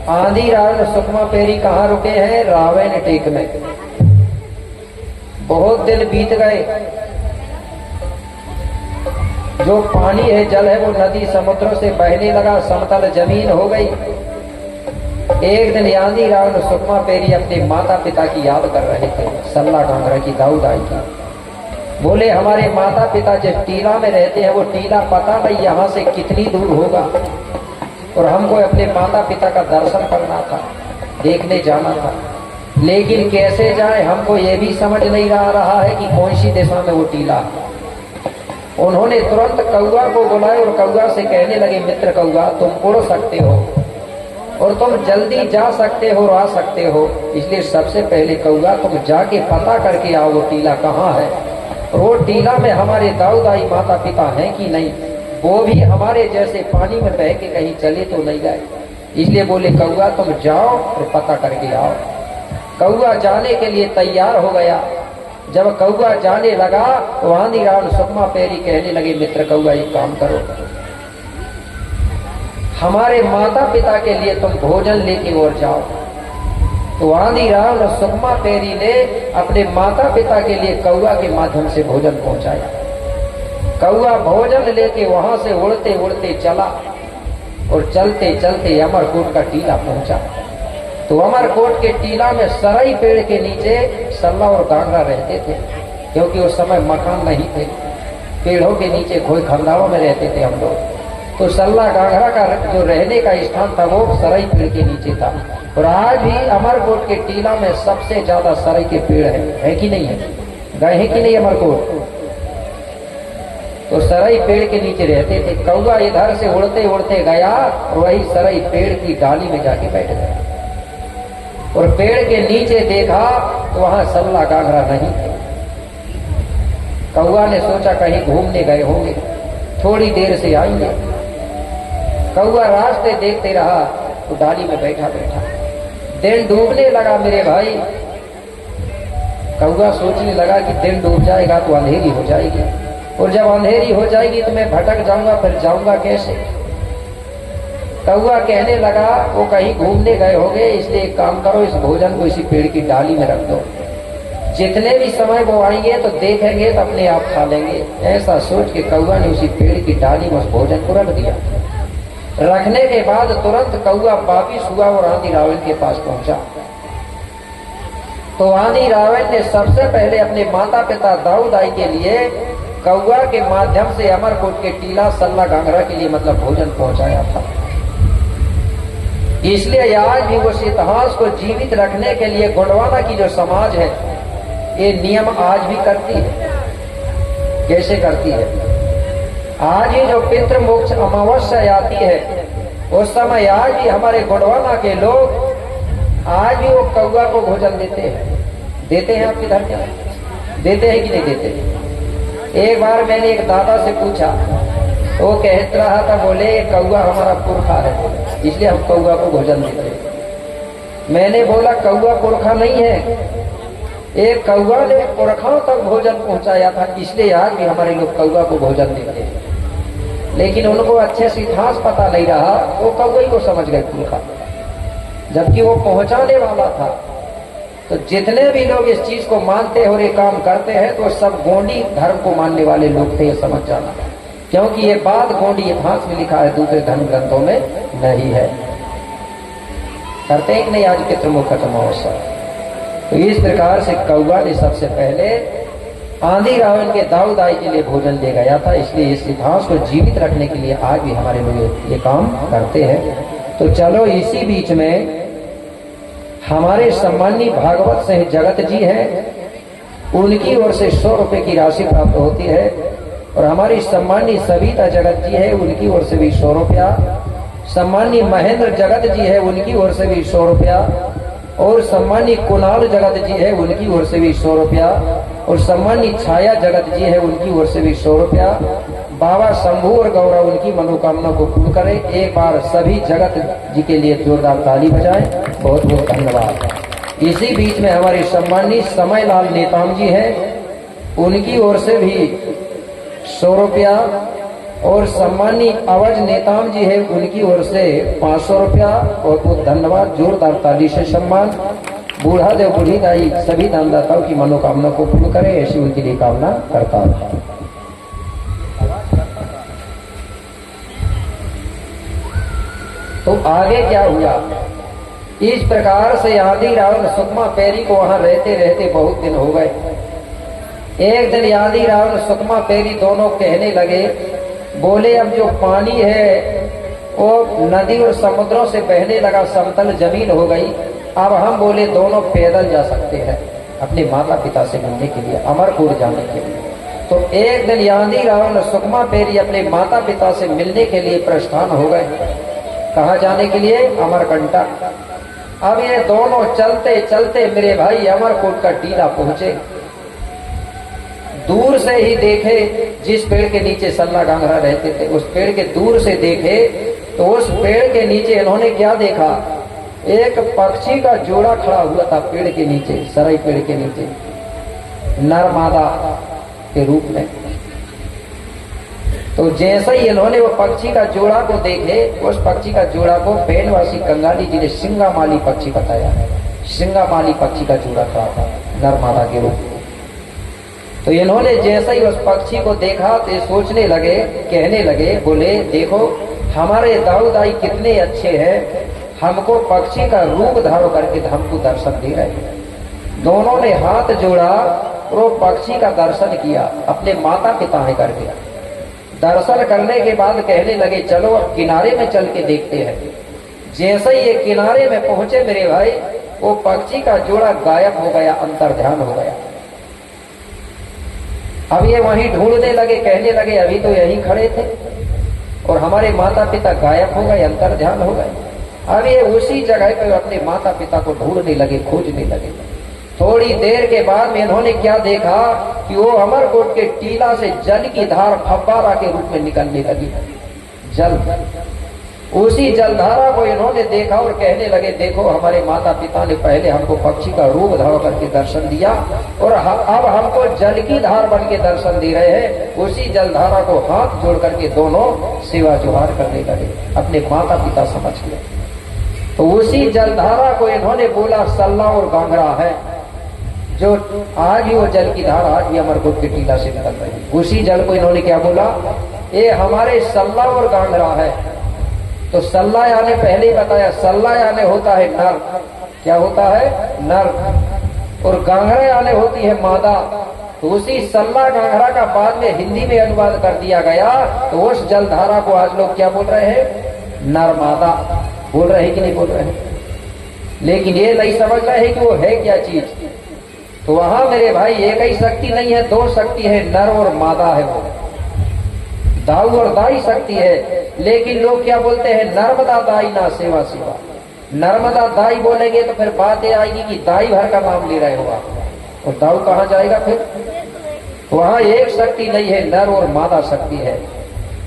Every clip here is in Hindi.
आंधी रावण सुकमा पेरी कहाँ रुके हैं? रावण टेक में। बहुत दिन बीत गए, जो पानी है, जल है, वो नदी समुद्रों से बहने लगा, समतल जमीन हो गई। एक दिन आंधी रावण सुकमा पेरी अपने माता पिता की याद कर रहे थे, सल्ला कांगड़ा की, दाऊद आई की। बोले हमारे माता पिता जिस टीला में रहते हैं वो टीला पता नहीं यहाँ से कितनी दूर होगा, और हमको अपने माता पिता का दर्शन करना था, देखने जाना था, लेकिन कैसे जाए हमको ये भी समझ नहीं रहा है कि कौन सी दिशा में वो टीला है। उन्होंने तुरंत कौआ को बुलाया और कौआ से कहने लगे, मित्र कौआ, तुम उड़ सकते हो और तुम जल्दी जा सकते हो और आ सकते हो, इसलिए सबसे पहले कौआ तुम जाके पता करके आओ वो टीला कहाँ है, और वो टीला में हमारे दाऊदाई माता पिता हैं कि नहीं, वो भी हमारे जैसे पानी में बह के कहीं चले तो नहीं गए। इसलिए बोले कौआ तुम जाओ और पता करके आओ। कौआ जाने के लिए तैयार हो गया। जब कौआ जाने लगा तो आंधी रावण सुकमा पेरी कहने लगे, मित्र कौआ एक काम करो, हमारे माता पिता के लिए तुम भोजन लेके और जाओ। तो आंधी रावण सुकमा पेरी ने अपने माता पिता के लिए कौआ के माध्यम से भोजन पहुंचाया। कौआ भोजन लेके वहां से उड़ते उड़ते चला और चलते चलते अमरकोट का टीला पहुंचा। तो अमरकोट के टीला में सरई पेड़ के नीचे सल्ला और गांगड़ा रहते थे, क्योंकि उस समय मकान नहीं थे, पेड़ों के नीचे खोई खंडारों में रहते थे हम लोग। तो सल्ला गांगड़ा का जो रहने का स्थान था वो सरई पेड़ के नीचे था। और आज भी अमरकोट के टीला में सबसे ज्यादा सरई के पेड़ है कि नहीं है? गए हैं कि नहीं अमरकोट? तो सरई पेड़ के नीचे रहते थे। कौआ इधर से उड़ते उड़ते गया और वही सरई पेड़ की डाली में जाके बैठ गया और पेड़ के नीचे देखा तो वहां सल्ला गांगड़ा नहीं थे। कौआ ने सोचा कहीं घूमने गए होंगे, थोड़ी देर से आएंगे। कौआ रास्ते देखते रहा तो डाली में बैठा बैठा दिन डूबने लगा। मेरे भाई, कौआ सोचने लगा कि दिन डूब जाएगा तो अंधेरी हो जाएगी, और जब अंधेरी हो जाएगी तो मैं भटक जाऊंगा, फिर जाऊंगा कैसे? कौआ कहने लगा वो कहीं घूमने गए होंगे, इसलिए एक काम करो, इस भोजन को इसी पेड़ की डाली में रख दो, जितने भी समय वो आएंगे तो देखेंगे तो अपने आप खा लेंगे। ऐसा सोच के कौआ ने उसी पेड़ की डाली में उस भोजन को रख दिया। रखने के बाद तुरंत कौआ वापिस हुआ और आंधी रावण के पास पहुंचा। तो आंधी रावण ने सबसे पहले अपने माता पिता दाऊद आई के लिए कौआ के माध्यम से अमरकोट के टीला सल्ला गांगड़ा के लिए मतलब भोजन पहुंचाया था। इसलिए आज भी उस इतिहास को जीवित रखने के लिए गोंडवाना की जो समाज है ये नियम आज भी करती है। कैसे करती है? आज ही जो पितृ मोक्ष अमावस्या आती है उस समय आज भी हमारे गोंडवाना के लोग आज भी वो कौआ को भोजन देते हैं। देते हैं आपके घर क्या? देते हैं कि नहीं देते? एक बार मैंने एक दादा से पूछा, वो कह रहा था, बोले कौआ हमारा पुरखा है इसलिए हम कौआ को भोजन देते हैं। मैंने बोला कौआ पुरखा नहीं है, एक कौआ ने पुरखाओं तक भोजन पहुंचाया था, इसलिए आज भी हमारे लोग कौआ को भोजन देते हैं। लेकिन उनको अच्छे से इतिहास पता नहीं रहा, वो कौए को समझ गए पुरखा, जबकि वो पहुंचाने वाला था। तो जितने भी लोग इस चीज को मानते हैं और ये काम करते हैं तो सब गोंडी धर्म को मानने वाले लोग थे, ये समझ जाना, क्योंकि ये बात गोंडी इतिहास में लिखा है, दूसरे धर्म ग्रंथों में नहीं है। करते हैं कि नहीं आज पितृमोक्ष अमावस्या? तो इस प्रकार से कौआ ने सबसे पहले आंधी रावण के दाऊद आई के लिए भोजन ले गया था। इसलिए इस इतिहास को जीवित रखने के लिए आज भी हमारे लोग ये काम करते हैं। तो चलो इसी बीच में हमारे सम्मानीय भागवत सिंह जगत जी हैं, उनकी ओर से 100 रुपए की राशि प्राप्त होती है, और हमारी सम्मानीय सविता जगत जी है, उनकी ओर से भी 100 रुपया, सम्मानीय महेंद्र जगत जी है, उनकी ओर से भी 100 रुपया, और सम्मानीय कुणाल जगत जी है, उनकी ओर से भी 100 रुपया, और सम्मानीय छाया जगत जी है, उनकी ओर से भी 100 रुपया। बाबा शंभू और गौरव उनकी मनोकामना को पूर्ण करे। एक बार सभी जगत जी के लिए जोरदार ताली बजाएं। बहुत बहुत धन्यवाद। इसी बीच में हमारे सम्मानीय समयलाल नेताम जी हैं, उनकी ओर से भी 100 रुपया, और सम्मानी अवध नेताम जी है, उनकी ओर से 500 रुपया और बहुत धन्यवाद, जोरदार ताली से सम्मान। बूढ़ा देव बूढ़ी दाई सभी दानदाताओं की मनोकामना को पूर्ण करे, ऐसी उनके लिए कामना करता हूं। तो आगे क्या हुआ, इस प्रकार से आदि रावण सुकमा पैरी को वहां रहते रहते बहुत दिन हो गए। एक दिन आदि रावण सुकमा पैरी दोनों कहने लगे, बोले अब जो पानी है वो नदी और समुद्रों से बहने लगा, समतल जमीन हो गई, अब हम बोले दोनों पैदल जा सकते हैं अपने माता पिता से मिलने के लिए, अमरपुर जाने के लिए। तो एक दिन आदि रावण सुकमा पैरी अपने माता पिता से मिलने के लिए प्रस्थान हो गए। कहाँ जाने के लिए? अमरकंटक। अब ये दोनों चलते चलते मेरे भाई अमरकोट का टीला पहुंचे। दूर से ही देखे, जिस पेड़ के नीचे सल्ला गांगरा रहते थे उस पेड़ के दूर से देखे तो उस पेड़ के नीचे इन्होंने क्या देखा, एक पक्षी का जोड़ा खड़ा हुआ था पेड़ के नीचे, सराई पेड़ के नीचे, नर मादा के रूप में। तो जैसे ही इन्होंने वो पक्षी का जोड़ा को देखे, उस पक्षी का जोड़ा को बेनवासी कंगाली जी ने सिंगामाली पक्षी बताया। सिंगामाली पक्षी का जोड़ा खड़ा था नर मादा के रूप में। तो इन्होंने जैसे ही उस पक्षी को देखा तो ये सोचने लगे, कहने लगे, बोले देखो हमारे दाऊ दाई कितने अच्छे हैं, हमको पक्षी का रूप धारण करके हमको दर्शन दे रहे हैं। दोनों ने हाथ जोड़ा और वो पक्षी का दर्शन किया, अपने माता पिता ने कर दिया। दर्शन करने के बाद कहने लगे चलो अब किनारे में चल के देखते हैं। जैसे ही ये किनारे में पहुंचे मेरे भाई, वो पक्षी का जोड़ा गायब हो गया, अंतर ध्यान हो गया। अब ये वहीं ढूंढने लगे, कहने लगे अभी तो यहीं खड़े थे और हमारे माता पिता गायब हो गए, अंतर ध्यान हो गए। अब ये उसी जगह पे अपने माता पिता को ढूंढने लगे, खोजने लगे। थोड़ी देर के बाद में इन्होंने क्या देखा कि वो अमरकोट के टीला से जल की धार फव्वारा के रूप में निकलने लगी। जल, उसी जलधारा को इन्होंने देखा और कहने लगे देखो हमारे माता पिता ने पहले हमको पक्षी का रूप धारण करके दर्शन दिया और अब हमको जल की धार बन के दर्शन दे रहे हैं। उसी जलधारा को हाथ जोड़ करके दोनों सेवा जुहार करने लगे, अपने माता पिता समझ के। तो उसी जलधारा को इन्होंने बोला सल्ला और गांगरा है, जो आज ही वो जल की धार आज भी अमरकोट के टीला से निकल रही है। उसी जल को इन्होंने क्या बोला, ये हमारे सल्ला और गांगरा है। तो सल्ला यानी पहले ही बताया, सल्ला यानी होता है नर, क्या होता है? नर। और गांगरा यानी होती है मादा। तो उसी सल्ला गांगरा का बाद में हिंदी में अनुवाद कर दिया गया। तो उस जलधारा को आज लोग क्या बोल रहे हैं? नर मादा बोल रहे हैं कि नहीं बोल रहे हैं? लेकिन ये नहीं समझ रहे हैं कि वो है क्या चीज। तो वहां मेरे भाई एक ही शक्ति नहीं है, दो शक्ति है, नर और मादा है। वो दाऊ और दाई शक्ति है। लेकिन लोग क्या बोलते हैं? नर्मदा दाई ना सेवा सेवा। नर्मदा दाई बोलेंगे तो फिर बात ये आएगी कि दाई भर का नाम ले रहे हो आप, और दाऊ कहाँ जाएगा फिर? वहां एक शक्ति नहीं है, नर और मादा शक्ति है।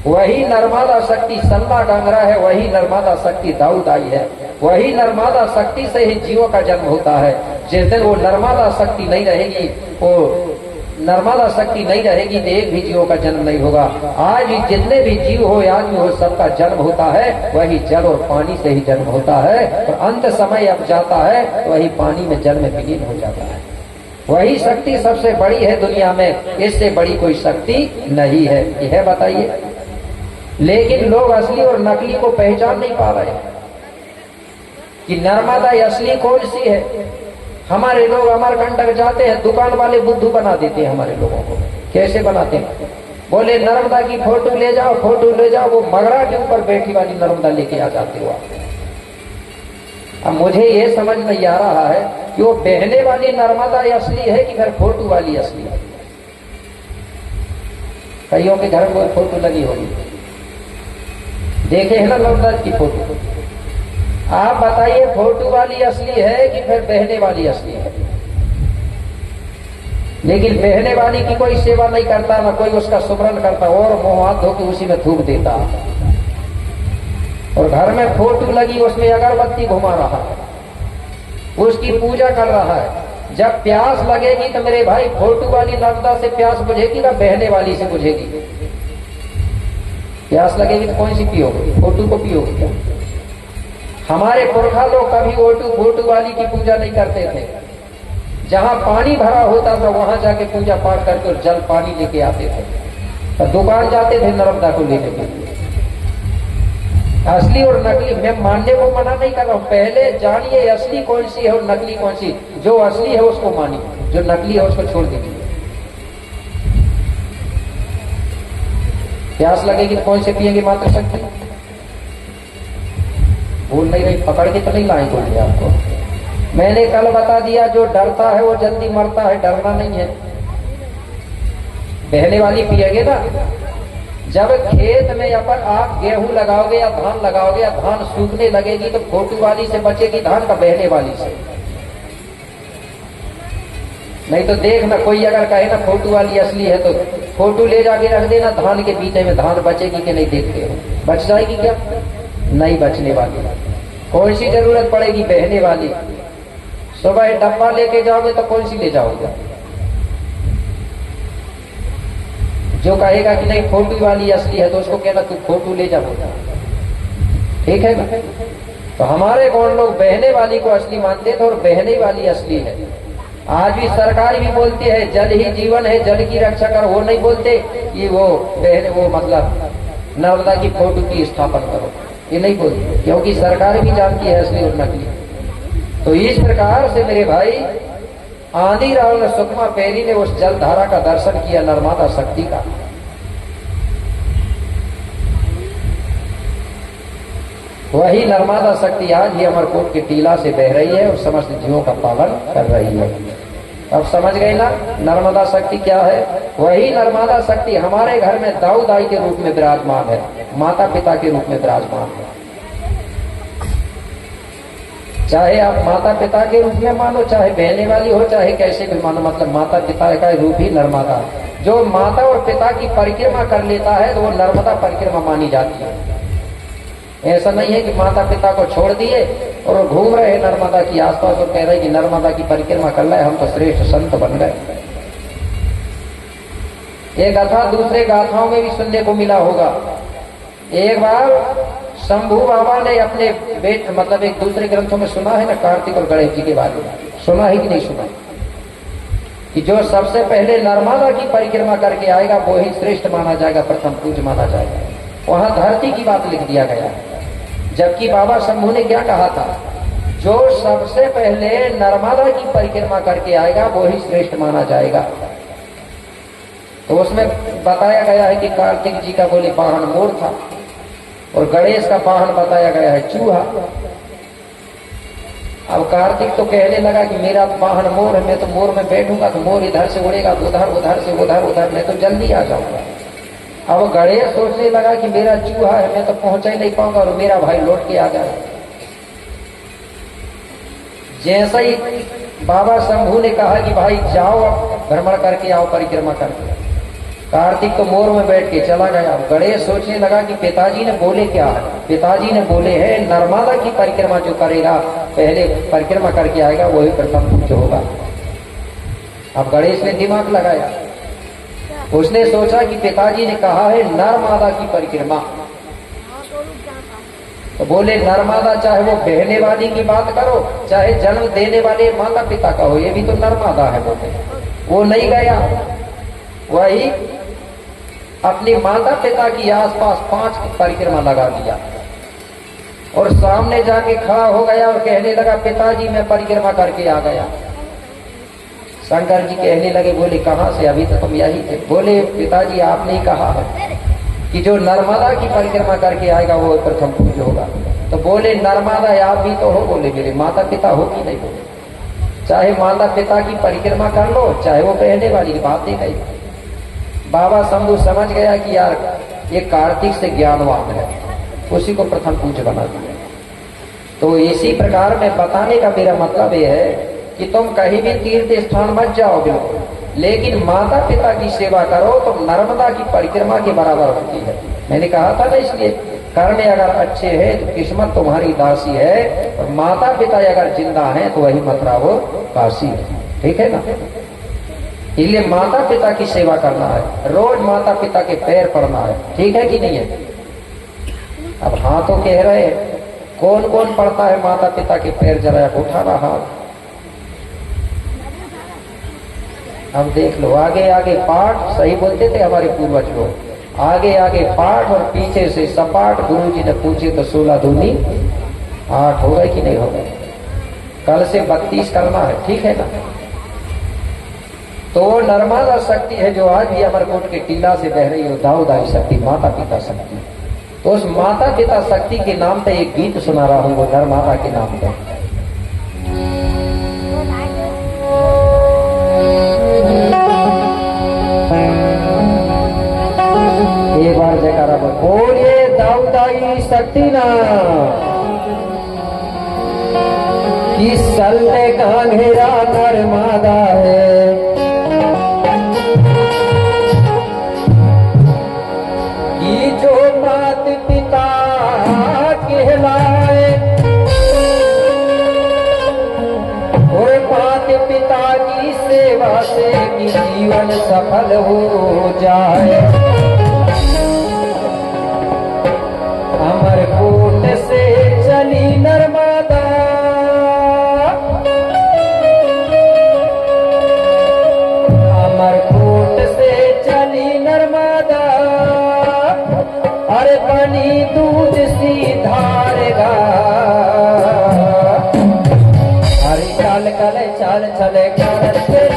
वही नर्मदा शक्ति सल्ला गांगरा है, वही नर्मदा शक्ति दाऊ दाई है। वही नर्मदा शक्ति से ही जीवों का जन्म होता है। जिस दिन वो नर्मदा शक्ति नहीं रहेगी, वो नर्मदा शक्ति नहीं रहेगी तो एक भी जीवों का जन्म नहीं होगा। आज जितने भी जीव हो, आज भी हो, सबका जन्म होता है वही जल और पानी से ही जन्म होता है। और अंत समय अब जाता है वही पानी में जल में विलीन हो जाता है। वही शक्ति सबसे बड़ी है दुनिया में, इससे बड़ी कोई शक्ति नहीं है। यह बताइए। लेकिन लोग असली और नकली को पहचान नहीं पा रहे कि नर्मदा असली कौन सी है। हमारे लोग अमरकंटक जाते हैं, दुकान वाले बुद्धू बना देते हैं हमारे लोगों को। कैसे बनाते हैं? बोले नर्मदा की फोटो ले जाओ, फोटो ले जाओ, वो मगरा के ऊपर बैठी वाली नर्मदा लेके आ जाते हो। अब मुझे ये समझ नहीं आ रहा है कि वो बहने वाली नर्मदा असली है कि फिर फोटो वाली असली है। कईयों के घर में फोटो लगी होगी, देखे है ना नर्मदा की फोटो। आप बताइए फोटो वाली असली है कि फिर बहने वाली असली है? लेकिन बहने वाली की कोई सेवा नहीं करता, ना कोई उसका सुमरन करता, और मुंह हाथ धो के उसी में थूक देता। और घर में फोटो लगी, उसमें अगरबत्ती घुमा रहा है, उसकी पूजा कर रहा है। जब प्यास लगेगी तो मेरे भाई फोटो वाली नर्मदा से प्यास बुझेगी ना बहने वाली से बुझेगी? प्यास लगेगी तो कौन सी पियोगे, फोटू को पियोगे क्या? हमारे पुरखा लोग कभी फोटू वाली की पूजा नहीं करते थे। जहां पानी भरा होता था वहां जाके पूजा पाठ करके और जल पानी लेके आते थे, तो दुकान जाते थे नर्मदा को लेने के लिए। असली और नकली मैं मानने को मना नहीं कर रहा हूं, पहले जानिए असली कौन सी है और नकली कौन सी। जो असली है उसको मानिए, जो नकली है उसको छोड़ दीजिए। प्यास लगेगी तो कौन से पिएंगे मात्र शक्ति? भूल नहीं रही, पकड़ के तो नहीं लाएंगे बोलिए आपको। मैंने कल बता दिया, जो डरता है वो जल्दी मरता है, डरना नहीं है। बहने वाली पिएगे ना। जब खेत में अपन आप गेहूं लगाओगे या धान लगाओगे या धान सूखने लगेगी तो फोटू वाली से बचेगी धान का, बहने वाली से। नहीं तो देखना, कोई अगर कहे ना फोटू वाली असली है तो फोटू ले जाके रख देना धान के बीच में, धान बचेगी कि नहीं देखते हो। बच जाएगी क्या? नहीं बचने वाली। कौन सी जरूरत पड़ेगी? बहने वाली। सुबह डब्बा लेके जाओगे तो कौन सी ले जाओगे? जो कहेगा कि नहीं फोटू वाली असली है तो उसको कहना तू फोटू ले जा बोला, ठीक है ना? तो हमारे कौन लोग बहने वाली को असली मानते थे और बहने वाली असली है। आज भी सरकार भी बोलती है जल ही जीवन है, जल की रक्षा कर। वो नहीं बोलते कि वो बहन वो मतलब नर्मदा की फोटो की स्थापना करो, ये नहीं बोलते, क्योंकि सरकार भी जानती है असली और नकली। तो इस प्रकार से मेरे भाई आंधी राव ने सुकमा पैरी ने उस जल धारा का दर्शन किया, नर्मदा शक्ति का। वही नर्मदा शक्ति आज ही अमरकोट के टीला से बह रही है और समस्त जीवों का पालन कर रही है। अब समझ गए ना नर्मदा शक्ति क्या है? वही नर्मदा शक्ति हमारे घर में दाऊ दाई के रूप में विराजमान है, माता पिता के रूप में विराजमान है। चाहे आप माता पिता के रूप में मानो, चाहे बहने वाली हो, चाहे कैसे भी मानो, मतलब माता पिता का रूप ही नर्मदा। जो माता और पिता की परिक्रमा कर लेता है तो वो नर्मदा परिक्रमा मानी जाती है। ऐसा नहीं है कि माता पिता को छोड़ दिए और वो घूम रहे हैं नर्मदा की आसपास और कह रहे कि नर्मदा की परिक्रमा कर रहे, हम तो श्रेष्ठ संत बन गए। एक गाथा दूसरे गाथाओं में भी सुनने को मिला होगा। एक बार शंभू बाबा ने अपने मतलब एक दूसरे ग्रंथों में सुना है ना, कार्तिक और गणेश जी के बारे में सुना है कि नहीं सुना, कि जो सबसे पहले नर्मदा की परिक्रमा करके आएगा वो ही श्रेष्ठ माना जाएगा, प्रथम पूज्य माना जाएगा। वहां धरती की बात लिख दिया गया, जबकि बाबा शंभू ने क्या कहा था? जो सबसे पहले नर्मदा की परिक्रमा करके आएगा वो ही श्रेष्ठ माना जाएगा। तो उसमें बताया गया है कि कार्तिक जी का बोले वाहन मोर था और गणेश का वाहन बताया गया है चूहा। अब कार्तिक तो कहने लगा कि मेरा वाहन मोर है, मैं तो मोर में बैठूंगा तो मोर इधर से उड़ेगा, उधर उधर से उधर, मैं तो जल्दी आ जाऊंगा। अब गणेश सोचने लगा कि मेरा चूहा है, मैं तो पहुंच ही नहीं पाऊंगा और मेरा भाई लौट के आ जाए। जैसे ही बाबा शंभू ने कहा कि भाई जाओ भ्रमण करके आओ, परिक्रमा करके, कार्तिक तो मोर में बैठ के चला गया। गणेश सोचने लगा कि पिताजी ने बोले क्या है? पिताजी ने बोले हैं नर्मदा की परिक्रमा जो करेगा, पहले परिक्रमा करके आएगा वही प्रथम पूज्य होगा। अब गणेश ने दिमाग लगाया, उसने सोचा कि पिताजी ने कहा है नर्मदा की परिक्रमा, तो बोले नर्मदा चाहे वो बहने वाली की बात करो, चाहे जन्म देने वाले माता पिता का हो, ये भी तो नर्मदा है। बोले वो नहीं गया, वही अपनी माता पिता की आसपास 5 परिक्रमा लगा दिया और सामने जाके खड़ा हो गया और कहने लगा पिताजी मैं परिक्रमा करके आ गया। शंकर जी कहने लगे, बोले कहां से? अभी तो तुम यही थे। बोले पिताजी आपने ही कहा है कि जो नर्मदा की परिक्रमा करके आएगा वो प्रथम पूज्य होगा। तो बोले नर्मदा आप भी तो हो? बोले मेरे माता पिता हो कि नहीं? बोले चाहे माता पिता की परिक्रमा कर लो, चाहे वो बहने वाली की बात नहीं गई। बाबा शंभू समझ गया कि यार ये कार्तिक से ज्ञानवान है, उसी को प्रथम पूज्य बना दिया। तो इसी प्रकार में बताने का मेरा मतलब ये है कि तुम कहीं भी तीर्थ स्थान मत जाओ बिल्कुल, लेकिन माता पिता की सेवा करो तो नर्मदा की परिक्रमा के बराबर होती है। मैंने कहा था ना, इसलिए कर्म अगर अच्छे है तो किस्मत तुम्हारी दासी है, और माता पिता अगर जिंदा है तो वही मथुरा वो काशी है। ठीक है ना? इसलिए माता पिता की सेवा करना है, रोज माता पिता के पैर पड़ना है। ठीक है कि नहीं है? अब हाथों कह रहे हैं, कौन कौन पढ़ता है माता पिता के पैर जरा उठाना हाथ। अब देख लो, आगे आगे पाठ, सही बोलते थे हमारे पूर्वज लोग, आगे आगे पाठ और पीछे से सपाट। गुरु जी ने पूछे तो 16 दूनी 8 हो गए कि नहीं हो गए? कल से 32 करना है, ठीक है ना? तो नर्मदा शक्ति है जो आज भी अमरकोट के टीला से बह रही है, दाऊदाई शक्ति, माता पिता शक्ति। तो उस माता पिता शक्ति के नाम पे एक गीत सुना रहा हूं, वो नर्मदा के नाम पे। एक बार जयकारा बोलिए, दाऊदाई शक्ति ना कि सल्ले घाघेरा नर्मदा है, कि जो मात पिता कहलाए और मात पिता की सेवा से जीवन सफल हो जाए। अमरकोट से चली नर्मदा, अमरकोट से चली नर्मदा, अरे बनी दूध सी धारेगा, अरे काल कल चाल चले कर जाग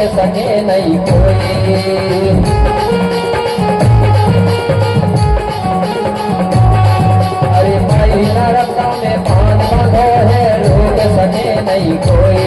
सके नहीं कोई, अरे माई नरता में पान बंधो है, रोक सके नहीं कोई।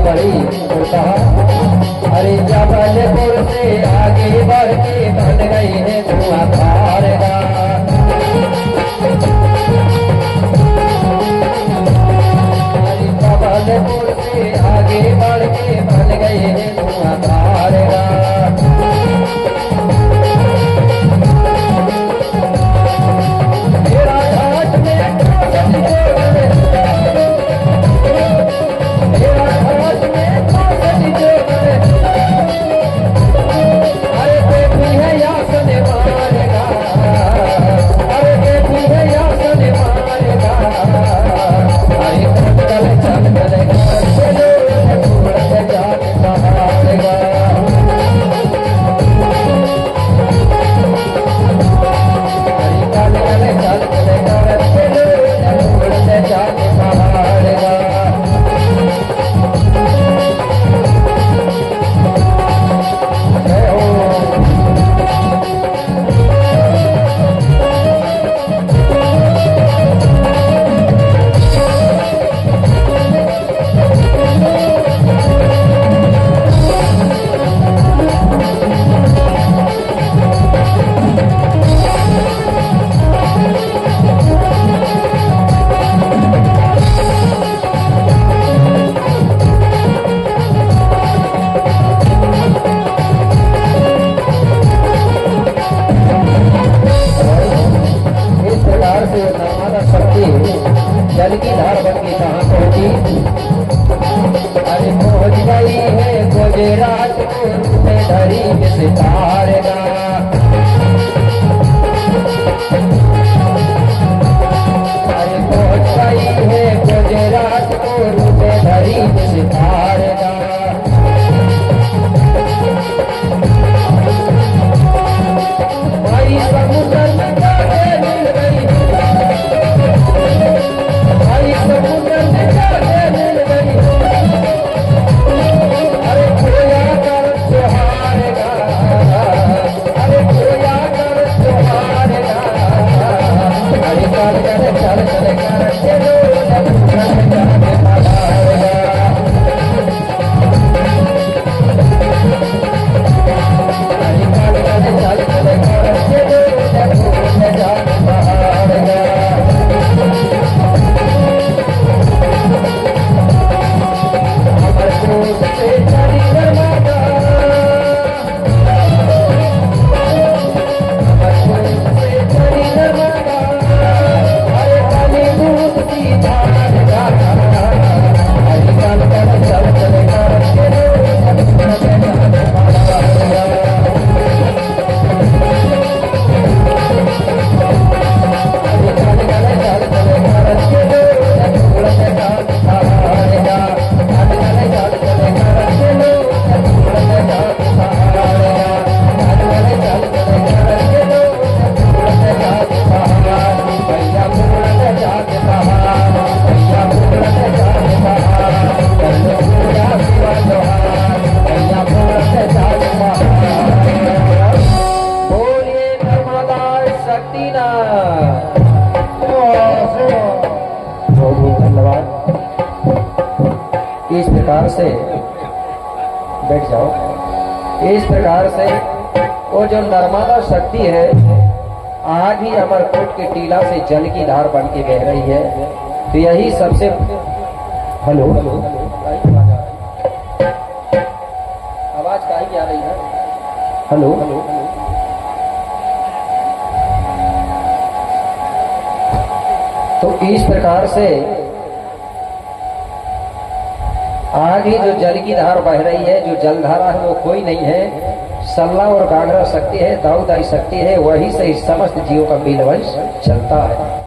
बड़ी होता। अरे जबलपुर से आगे बढ़ के बन गई है धुआंधार गांव। अरे जबलपुर से आगे बढ़ के बन गई है धुआंधार गांव। मेरा घाट में जल की धार बन के कहाँ पहुंची। अरे पहुंच गई है गुजरात में धरी विस्तार गांव। अरे पहुंच गई है गुजरात में धरी विस्तार गांव। भाई समुद्र में जाके मिल गई, समुद्र में जाके मिल गई। अरे खोया कर त्योहार गा, अरे खोया कर त्योहार गा। अरे चल चल चल चल कर चलो जाके पधार गा। अरे चल चल चल चल कर चलो जाके पधार गा। से चली नर्मदा, से चली नर्मदा। अरे काली दूध की धार गाता। अरे चल चल चल चल कर चलो इस प्रकार से बैठ जाओ। इस प्रकार से वो जो नर्मदा शक्ति है आज भी अमरकोट के टीला से जल की धार बन के बह रही है। तो यही सबसे हेलो आवाज काहे आ रही है? हेलो तो इस प्रकार से आज ही जो जल की धार बह रही है, जो जलधारा है वो कोई नहीं है, सल्ला और गागरा शक्ति है, दाऊदाई शक्ति है। वही से इस समस्त जीवों का मिलवंश चलता है।